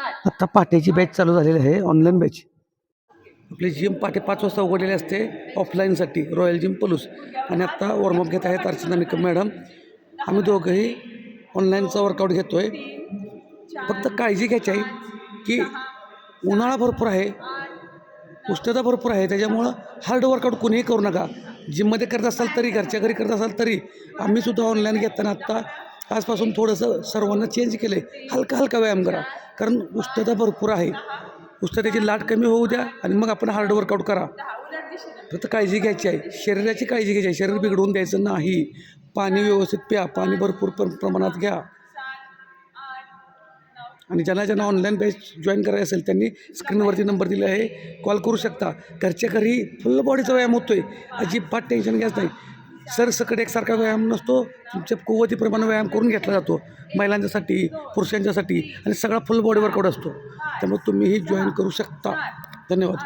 आत्ता पहाटेची बॅच चालू झालेली आहे, ऑनलाईन बॅच. आपली जिम पहाटे 5 वाजता उघडलेली असते ऑफलाईनसाठी, रॉयल जिम पलूस. आणि आत्ता वॉर्मअप घेत आहेत अर्चना निकम मॅडम. आम्ही दोघंही ऑनलाईनचा वर्कआउट घेतो आहे. फक्त काळजी घ्यायची आहे की उन्हाळा भरपूर आहे, उष्णता भरपूर आहे, त्याच्यामुळं हार्ड वर्कआउट कोणीही करू नका. जिममध्ये करत असाल तरी, घरच्या घरी करत असाल तरी. आम्हीसुद्धा ऑनलाईन घेताना आत्ता आजपासून थोडंसं सर्वांना चेंज केलं आहे, हलका हलका व्यायाम करा, कारण उष्णता भरपूर आहे. उष्णतेची लाट कमी होऊ द्या आणि मग आपण हार्ड वर्कआउट करा. फक्त काळजी घ्यायची आहे, शरीराची काळजी घ्यायची आहे, शरीर बिघडवून द्यायचं नाही. पाणी व्यवस्थित प्या, पाणी भरपूर प्रमाणात घ्या. आणि ज्यांना ऑनलाईन बॅच जॉईन करायचं असेल त्यांनी स्क्रीनवरती नंबर दिला आहे, कॉल करू शकता. घरच्या घरी फुल बॉडीचा व्यायाम होतो आहे, अजिबात टेन्शन घ्यायचं नाही. सरसकट एकसारखा व्यायाम नसतो, तुमच्या कुवतीप्रमाणे व्यायाम करून घेतला जातो, महिलांच्यासाठी, पुरुषांच्यासाठी, आणि सगळा फुल बॉडी वर्कआउट असतो. त्यामुळे तुम्हीही जॉईन करू शकता. धन्यवाद.